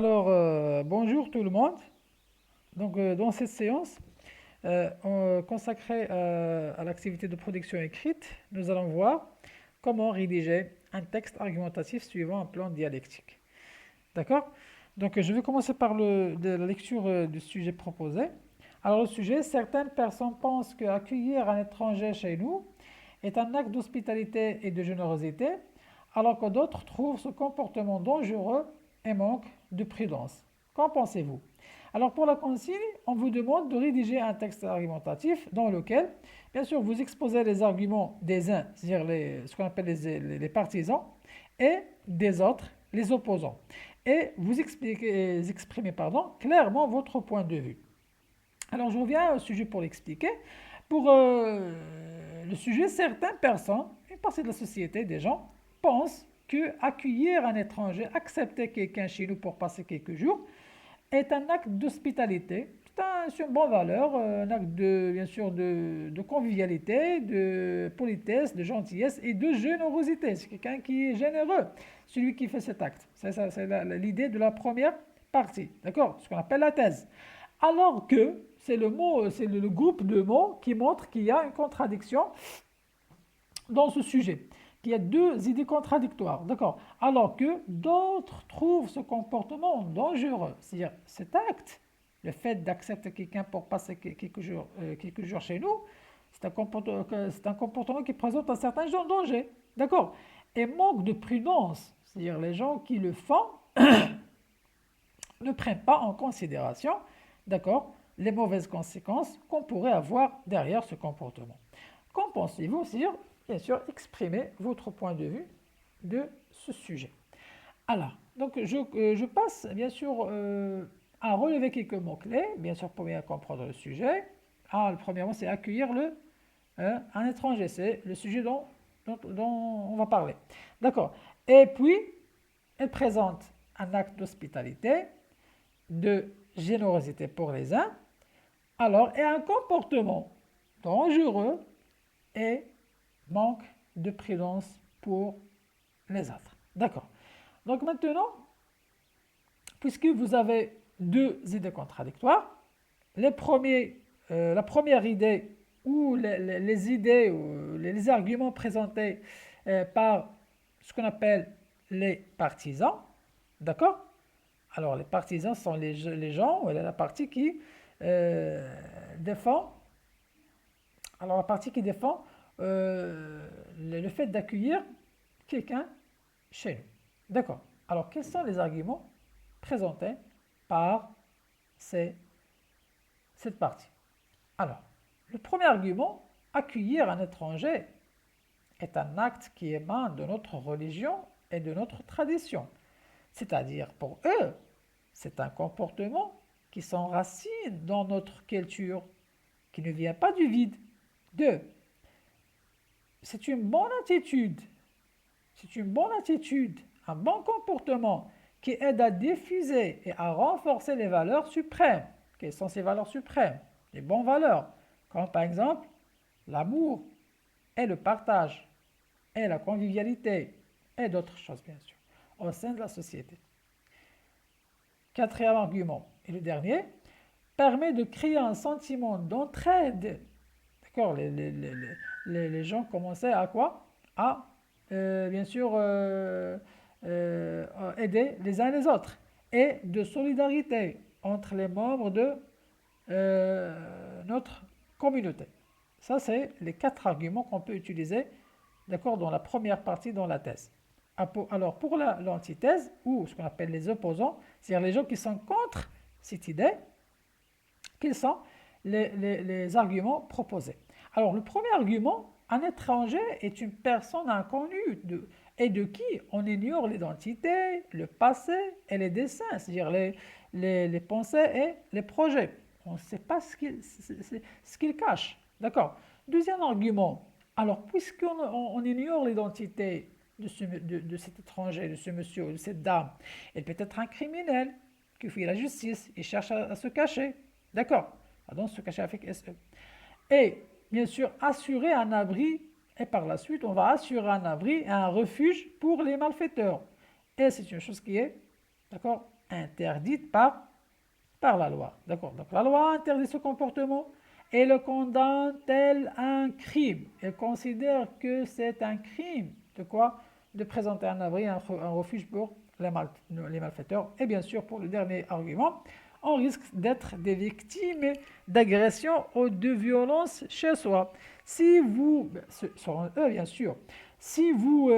Bonjour tout le monde. Dans cette séance consacrée à l'activité de production écrite, nous allons voir comment rédiger un texte argumentatif suivant un plan dialectique. D'accord? Je vais commencer par la lecture du sujet proposé. Alors, le sujet, certaines personnes pensent qu'accueillir un étranger chez nous est un acte d'hospitalité et de générosité, alors que d'autres trouvent ce comportement dangereux et manque de prudence. Qu'en pensez-vous? Alors pour la consigne, on vous demande de rédiger un texte argumentatif dans lequel, bien sûr, vous exposez les arguments des uns, c'est-à-dire ce qu'on appelle les partisans, et des autres, les opposants. Et vous exprimez clairement votre point de vue. Alors je reviens au sujet pour l'expliquer. Pour le sujet, certaines personnes, une partie de la société, des gens, pensent que accueillir un étranger, accepter quelqu'un chez nous pour passer quelques jours, est un acte d'hospitalité. C'est une bonne valeur, un acte bien sûr de convivialité, de politesse, de gentillesse et de générosité. C'est quelqu'un qui est généreux, celui qui fait cet acte. C'est l'idée de la première partie, d'accord? Ce qu'on appelle la thèse. Alors que c'est le groupe de mots qui montre qu'il y a une contradiction dans ce sujet, qu'il y a deux idées contradictoires, d'accord? Alors que d'autres trouvent ce comportement dangereux, c'est-à-dire cet acte, le fait d'accepter quelqu'un pour passer quelques jours chez nous, c'est un comportement qui présente un certain genre de danger, d'accord? Et manque de prudence, c'est-à-dire les gens qui le font ne prennent pas en considération, d'accord, les mauvaises conséquences qu'on pourrait avoir derrière ce comportement. Qu'en pensez-vous? C'est-à-dire, bien sûr, exprimer votre point de vue de ce sujet. Alors, je passe bien sûr à relever quelques mots-clés, bien sûr pour bien comprendre le sujet. Le premier mot, c'est accueillir un étranger, c'est le sujet dont on va parler. D'accord. Et puis, elle présente un acte d'hospitalité, de générosité pour les uns, et un comportement dangereux et manque de prudence pour les autres. D'accord. Donc maintenant, puisque vous avez deux idées contradictoires, la première idée ou les idées ou les arguments présentés par ce qu'on appelle les partisans, d'accord? Alors les partisans sont les gens, ou la partie qui euh, défend, la partie qui défend le fait d'accueillir quelqu'un chez nous. D'accord. Alors, quels sont les arguments présentés par cette partie? Alors, le premier argument, accueillir un étranger est un acte qui émane de notre religion et de notre tradition. C'est-à-dire, pour eux, c'est un comportement qui s'enracine dans notre culture, qui ne vient pas du vide. Deux, c'est une bonne attitude. C'est une bonne attitude, un bon comportement qui aide à diffuser et à renforcer les valeurs suprêmes. Quelles sont ces valeurs suprêmes? Les bonnes valeurs, comme par exemple l'amour et le partage et la convivialité et d'autres choses bien sûr au sein de la société. Quatrième argument, et le dernier, permet de créer un sentiment d'entraide. D'accord, les gens commençaient à quoi? À, bien sûr, aider les uns les autres. Et de solidarité entre les membres de notre communauté. Ça, c'est les quatre arguments qu'on peut utiliser, d'accord, dans la première partie dans la thèse. Alors, pour l'antithèse, ou ce qu'on appelle les opposants, c'est-à-dire les gens qui sont contre cette idée, quels sont les arguments proposés? Alors, le premier argument, un étranger est une personne inconnue et de qui on ignore l'identité, le passé et les dessins, c'est-à-dire les pensées et les projets. On ne sait pas ce qu'il cache. D'accord. Deuxième argument, alors puisqu'on ignore l'identité de cet étranger, de ce monsieur, de cette dame, il peut être un criminel qui fuit la justice, il cherche à se cacher. D'accord. Pardon, se cacher avec SE. Et bien sûr, assurer un abri, et par la suite, on va assurer un abri et un refuge pour les malfaiteurs. Et c'est une chose qui est, d'accord, interdite par la loi. D'accord? Donc la loi interdit ce comportement et le condamne tel un crime. Elle considère que c'est un crime de quoi? De présenter un abri, un refuge pour les malfaiteurs. Et bien sûr, pour le dernier argument, on risque d'être des victimes d'agressions ou de violences chez soi. Si vous, selon eux bien sûr, si vous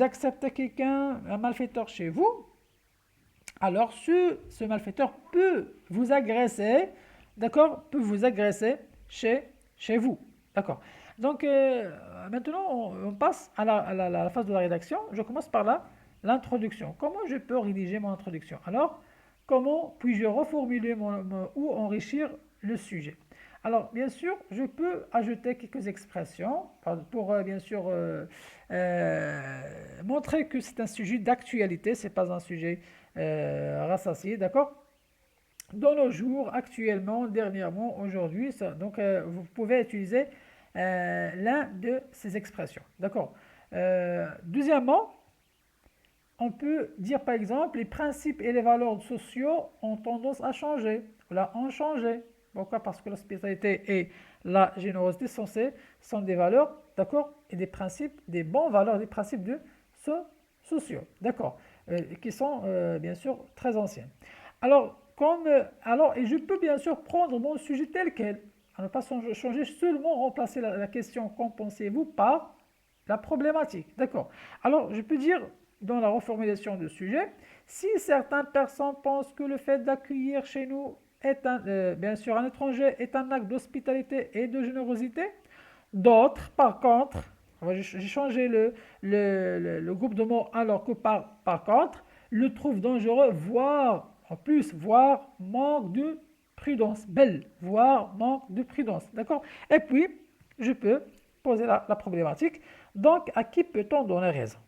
acceptez quelqu'un, un malfaiteur chez vous, alors ce malfaiteur peut vous agresser, d'accord, peut vous agresser chez vous, d'accord. Donc maintenant on passe à la phase de la rédaction. Je commence par l'introduction. Comment je peux rédiger mon introduction? Alors, comment puis-je reformuler ou enrichir le sujet? Alors, bien sûr, je peux ajouter quelques expressions pour bien sûr montrer que c'est un sujet d'actualité, c'est pas un sujet rassasié, d'accord? Dans nos jours, actuellement, dernièrement, aujourd'hui, donc vous pouvez utiliser l'un de ces expressions, d'accord? Deuxièmement, on peut dire par exemple, les principes et les valeurs sociaux ont tendance à changer. Là, ont changé. Pourquoi? Parce que l'hospitalité et la générosité sont des valeurs, d'accord? Et des principes, des bons valeurs, des principes sociaux, d'accord? Qui sont bien sûr très anciens. Alors, et je peux bien sûr prendre mon sujet tel quel. À ne pas changer, seulement remplacer la question qu'en pensez-vous par la problématique. D'accord. Alors, je peux dire dans la reformulation du sujet, si certaines personnes pensent que le fait d'accueillir chez nous bien sûr un étranger est un acte d'hospitalité et de générosité, d'autres, par contre, j'ai changé le groupe de mots alors que par contre, le trouvent dangereux, voire manque de prudence. Belle, voire manque de prudence. D'accord? Et puis, je peux poser la problématique. Donc, à qui peut-on donner raison?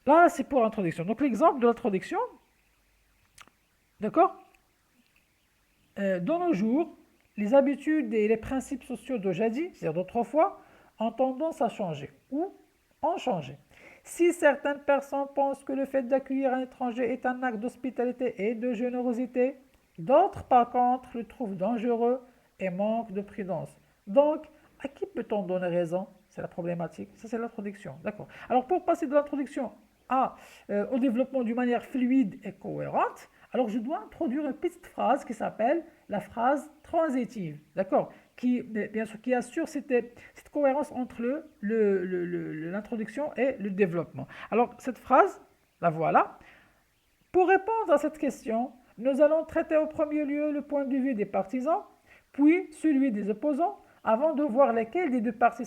Là, c'est pour l'introduction. Donc, l'exemple de l'introduction, d'accord? Dans nos jours, les habitudes et les principes sociaux de jadis, c'est-à-dire d'autrefois, ont tendance à changer ou ont changé. Si certaines personnes pensent que le fait d'accueillir un étranger est un acte d'hospitalité et de générosité, d'autres, par contre, le trouvent dangereux et manquent de prudence. Donc, à qui peut-on donner raison? C'est la problématique. Ça, c'est l'introduction. D'accord. Alors, pour passer de l'introduction au développement d'une manière fluide et cohérente, alors je dois introduire une petite phrase qui s'appelle la phrase transitive, d'accord? Bien sûr, qui assure cette cohérence entre l'introduction et le développement. Alors, cette phrase, la voilà. Pour répondre à cette question, nous allons traiter au premier lieu le point de vue des partisans, puis celui des opposants, avant de voir lesquels des deux parties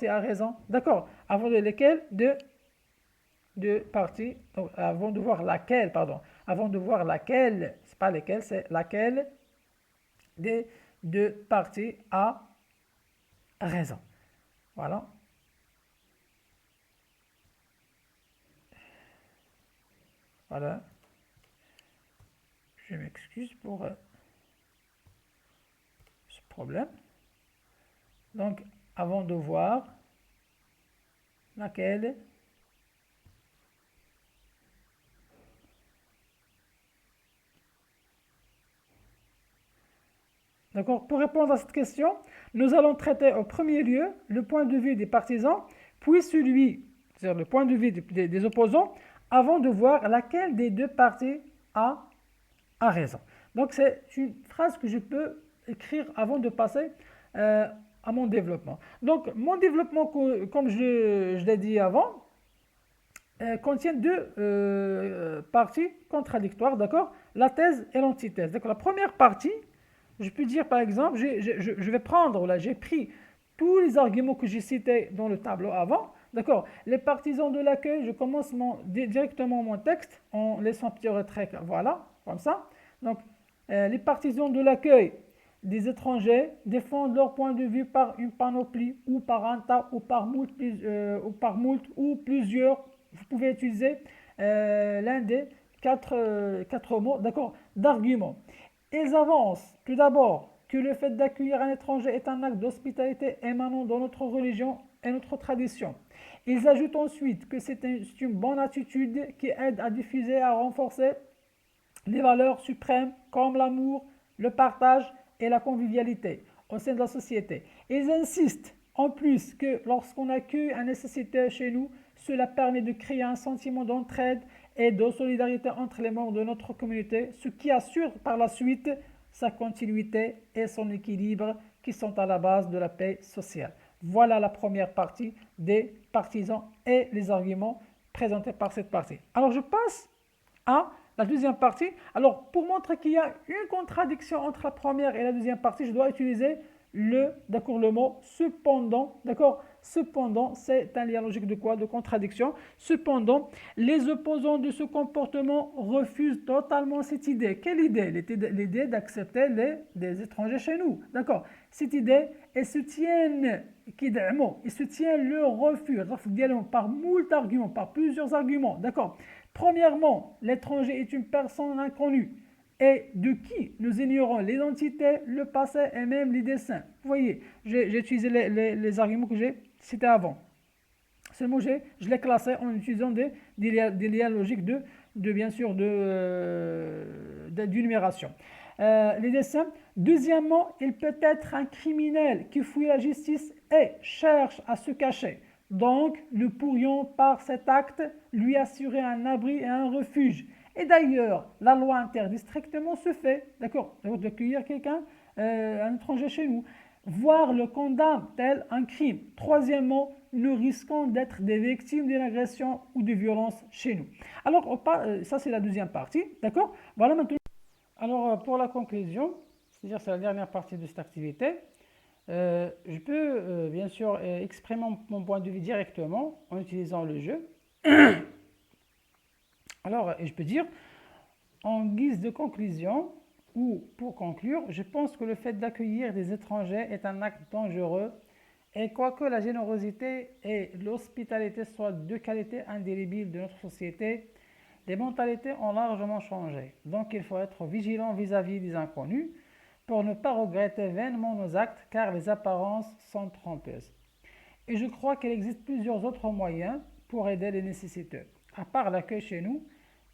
a raison. D'accord? Avant de lesquels deux parties, donc avant de voir laquelle, pardon, avant de voir laquelle, c'est pas lesquelles, c'est laquelle des deux parties a raison. Voilà. Voilà. Je m'excuse pour ce problème. Donc, avant de voir laquelle D'accord? Pour répondre à cette question, nous allons traiter au premier lieu le point de vue des partisans, puis c'est-à-dire le point de vue des opposants, avant de voir laquelle des deux parties a raison. Donc c'est une phrase que je peux écrire avant de passer à mon développement. Donc mon développement, comme je l'ai dit avant, contient deux parties contradictoires, d'accord? La thèse et l'antithèse. Donc la première partie, je peux dire par exemple, je vais prendre, là j'ai pris tous les arguments que j'ai cités dans le tableau avant, d'accord? Les partisans de l'accueil, je commence directement mon texte en laissant un petit retrait, voilà, comme ça. Donc les partisans de l'accueil des étrangers défendent leur point de vue par une panoplie ou par un tas ou par moult ou plusieurs. Vous pouvez utiliser l'un des quatre mots, d'accord, d'argument. Ils avancent tout d'abord que le fait d'accueillir un étranger est un acte d'hospitalité émanant de notre religion et notre tradition. Ils ajoutent ensuite que c'est une bonne attitude qui aide à diffuser et à renforcer les valeurs suprêmes comme l'amour, le partage et la convivialité au sein de la société. Ils insistent en plus que lorsqu'on accueille un nécessité chez nous, cela permet de créer un sentiment d'entraide et de solidarité entre les membres de notre communauté, ce qui assure par la suite sa continuité et son équilibre qui sont à la base de la paix sociale. Voilà la première partie des partisans et les arguments présentés par cette partie. Alors je passe à la deuxième partie. Alors pour montrer qu'il y a une contradiction entre la première et la deuxième partie, je dois utiliser le mot cependant, d'accord. Cependant, c'est un lien logique de quoi? De contradiction. Cependant, les opposants de ce comportement refusent totalement cette idée. Quelle idée? L'idée d'accepter des étrangers chez nous, d'accord. Cette idée, ils soutiennent le refus par moult arguments, par plusieurs arguments, d'accord. Premièrement, l'étranger est une personne inconnue et de qui nous ignorons l'identité, le passé et même les dessins. Vous voyez, j'ai utilisé les arguments que j'ai cités avant. Seulement, je l'ai classé en utilisant des liens logiques bien sûr, d'énumération. Les dessins. Deuxièmement, il peut être un criminel qui fouille la justice et cherche à se cacher. Donc, nous pourrions par cet acte lui assurer un abri et un refuge. Et d'ailleurs, la loi interdit strictement ce fait, d'accord, d'accueillir quelqu'un, un étranger chez nous, voire le condamne tel un crime. Troisièmement, nous risquons d'être des victimes d'une agression ou de violence chez nous. Alors, ça c'est la deuxième partie, d'accord. Voilà maintenant. Alors, pour la conclusion, c'est-à-dire c'est la dernière partie de cette activité, je peux bien sûr exprimer mon point de vue directement en utilisant le jeu. Alors, je peux dire, en guise de conclusion, ou pour conclure, je pense que le fait d'accueillir des étrangers est un acte dangereux et quoique la générosité et l'hospitalité soient deux qualités indélébiles de notre société, les mentalités ont largement changé. Donc il faut être vigilant vis-à-vis des inconnus pour ne pas regretter vainement nos actes car les apparences sont trompeuses. Et je crois qu'il existe plusieurs autres moyens pour aider les nécessiteux, à part l'accueil chez nous,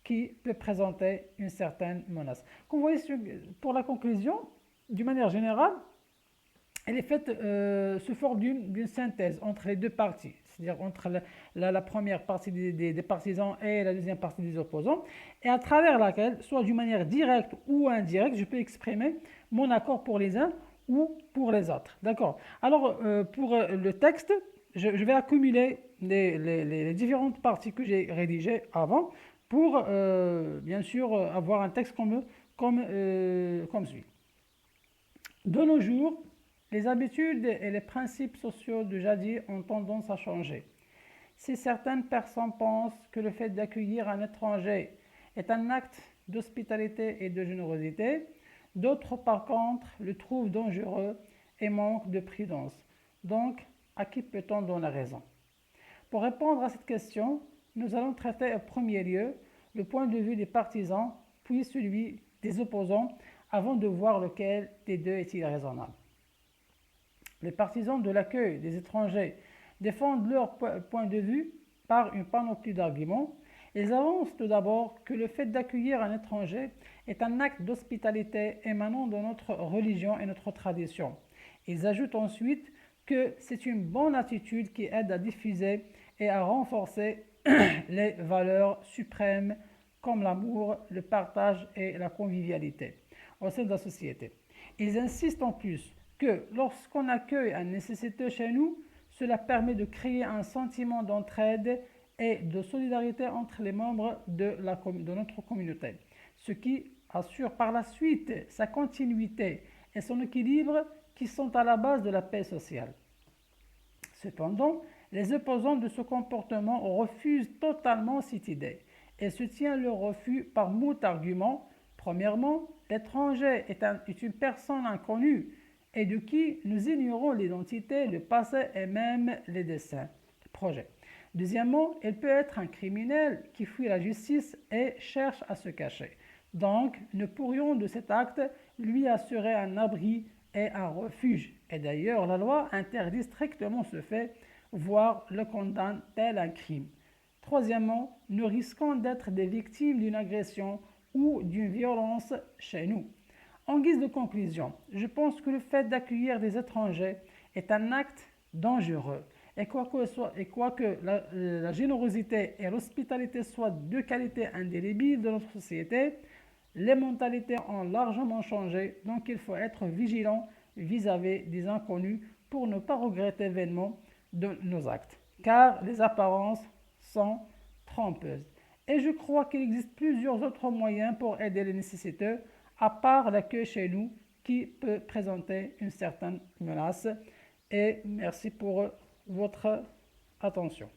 qui peut présenter une certaine menace. Comme vous voyez, pour la conclusion, d'une manière générale, elle est faite sous forme d'une synthèse entre les deux parties, c'est-à-dire entre la première partie des partisans et la deuxième partie des opposants, et à travers laquelle, soit d'une manière directe ou indirecte, je peux exprimer mon accord pour les uns ou pour les autres. D'accord. Alors, pour le texte, je vais accumuler les différentes parties que j'ai rédigées avant pour, bien sûr, avoir un texte comme suit. De nos jours, les habitudes et les principes sociaux de jadis ont tendance à changer. Si certaines personnes pensent que le fait d'accueillir un étranger est un acte d'hospitalité et de générosité, d'autres par contre le trouvent dangereux et manquent de prudence. Donc, à qui peut-on donner raison? Pour répondre à cette question, nous allons traiter en premier lieu le point de vue des partisans, puis celui des opposants, avant de voir lequel des deux est-il raisonnable. Les partisans de l'accueil des étrangers défendent leur point de vue par une panoplie d'arguments. Ils avancent tout d'abord que le fait d'accueillir un étranger est un acte d'hospitalité émanant de notre religion et notre tradition. Ils ajoutent ensuite que c'est une bonne attitude qui aide à diffuser et à renforcer les valeurs suprêmes comme l'amour, le partage et la convivialité au sein de la société. Ils insistent en plus que lorsqu'on accueille un nécessiteux chez nous, cela permet de créer un sentiment d'entraide et de solidarité entre les membres de notre communauté, ce qui assure par la suite sa continuité et son équilibre qui sont à la base de la paix sociale. Cependant, les opposants de ce comportement refusent totalement cette idée et soutiennent le refus par moult arguments. Premièrement, l'étranger est une personne inconnue et de qui nous ignorons l'identité, le passé et même les dessins, les projets. Deuxièmement, il peut être un criminel qui fuit la justice et cherche à se cacher. Donc, nous pourrions de cet acte lui assurer un abri et un refuge. Et d'ailleurs, la loi interdit strictement ce fait. voire le condamnent tel un crime. Troisièmement, nous risquons d'être des victimes d'une agression ou d'une violence chez nous. En guise de conclusion, je pense que le fait d'accueillir des étrangers est un acte dangereux. Et quoique la générosité et l'hospitalité soient deux qualités indélébiles de notre société, les mentalités ont largement changé, donc il faut être vigilant vis-à-vis des inconnus pour ne pas regretter vainement de nos actes, car les apparences sont trompeuses. Et je crois qu'il existe plusieurs autres moyens pour aider les nécessiteux, à part l'accueil chez nous, qui peut présenter une certaine menace. Et merci pour votre attention.